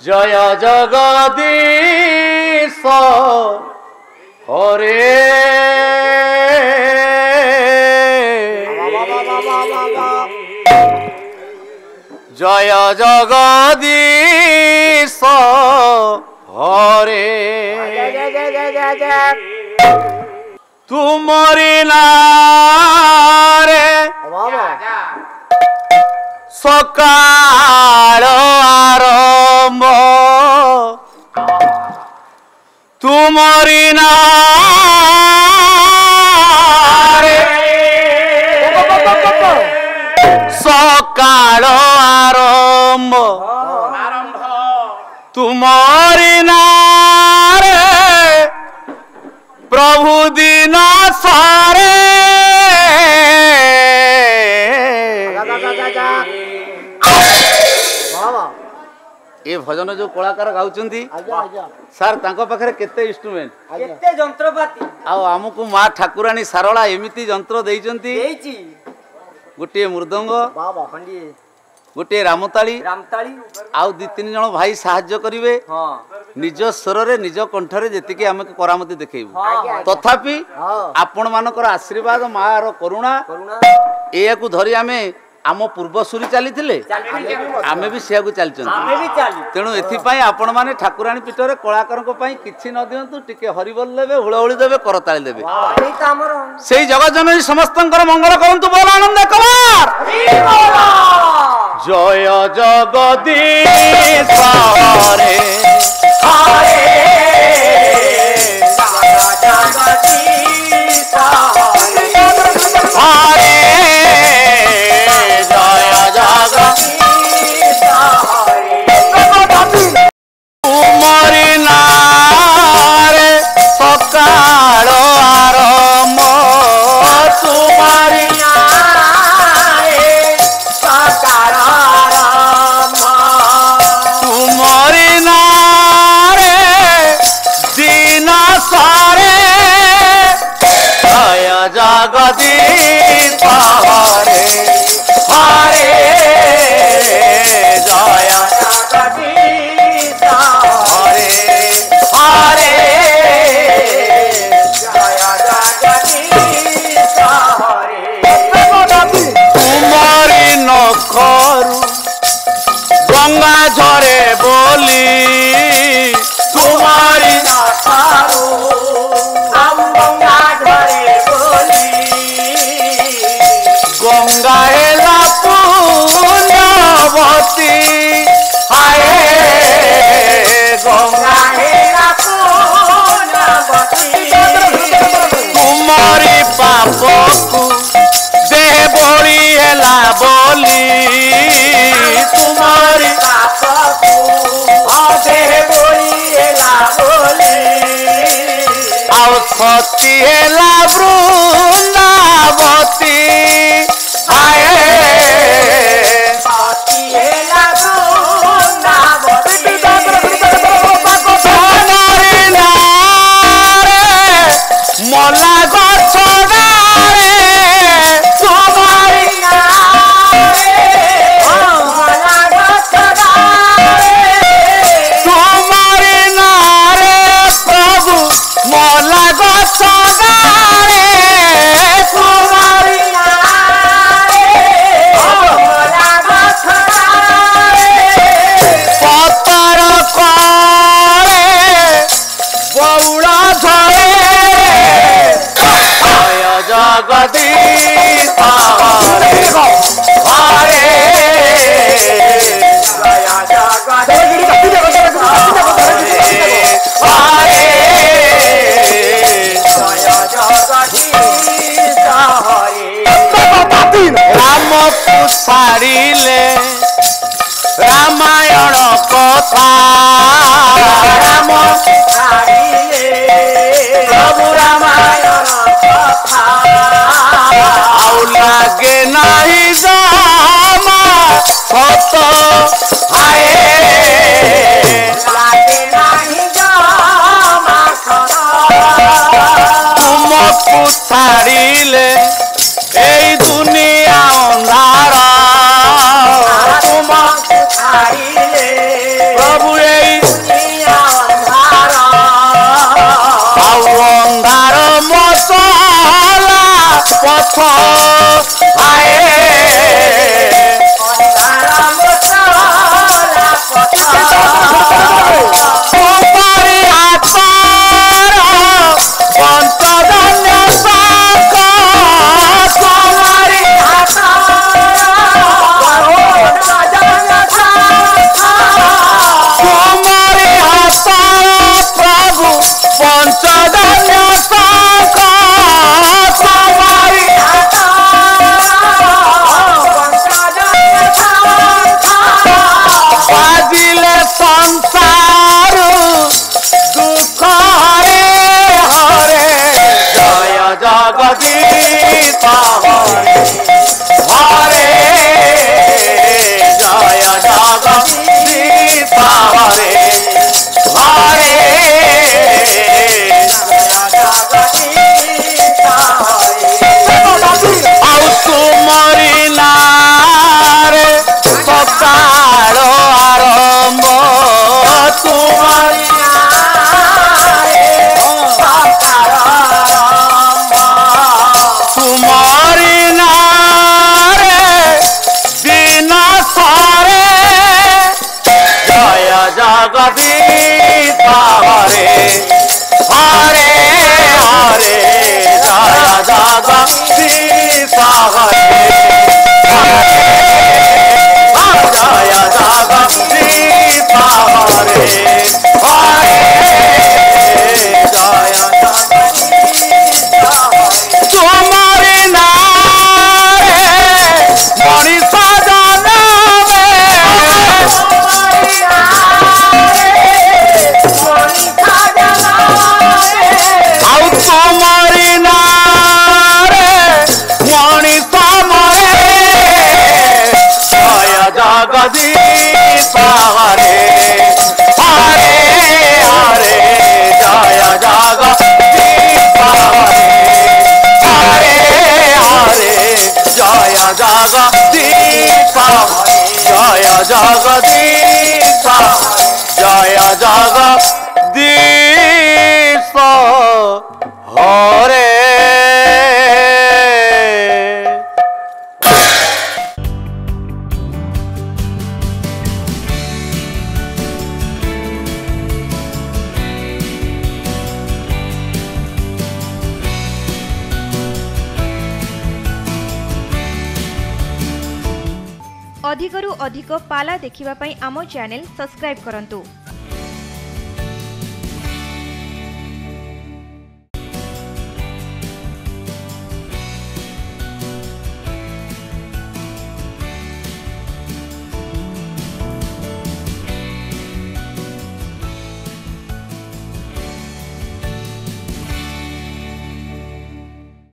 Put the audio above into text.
जय जगदीश हरे जय जगदीश हरे तुमरी नारे सकाळ आरंभ तुमरी नारे सकाळ आरंभ तुमरी नारे प्रभु दिन सारे ये भजन जो कलाकार गाउचंती सार तांको पाखरे केते इंस्ट्रूमेंट केते जंत्रपाती आ हमकु मां ठाकुरानी सारला एमिति जंत्र देइचंती देइची गोटे मृदंग बाबा खंडी गोटे रामताली आउ दी तीन जण भाई सहाय्य करिवे निज स्वर रे निज कंठ रे जेतिके हम करामती देखैबु तथापि आपण मानकर आशीर्वाद मार करुणा एया को धरि आमे आम पूर्वसूरी चली आमे भी सिया को चलचन तेणु एथिपाई आपण माने ठाकुराणी पीठरे कलाकार किछि न दियंतु टिके हरिबोल देबे हुळहुळी देबे करताली देबे सेही जगत जननी समस्तंकर मंगल करंतु बोल आनंद कबार जय जगदीश हरे हरे जगदीश हरे तुमरी नारे सकाळ आरंभ तुमरी नारे सकाळ आरंभ तुमरी नारे दिन सारे जय जगदीश हरे हरे जय जगदीश हरे हरे जय जगदीश हरे तुमरी नखरु गंगा झरे बोली तुमरी नखरु गंगा झरे बोली गंगा एला पुण्यवती हाय गंगा एला पुण्यवती तुमरी पाप को देह बोली एला बोली तुमरी पाप को देह बोली एला बोली आउ सती एला वृंदावती हाय सती एला वृंदावती तुमरी नारे मला गछ डारे तुमरी नारे मला गछ डारे तुमरी नारे प्रभु मला गछ डारे तुमरी नारे मला गछ डारे पतर करे बौड़ा झरे जय जगदीश हरे हरे जय जगदीश हरे जय जगदीश हरे राम पुछाड़िले रामायण कथा राम पुछाड़िले प्रभु रामायण कथा आउ लागे नहीं जा अधिकरू अधिक पाला देखिबा पई आमो चैनल सब्सक्राइब करंतु।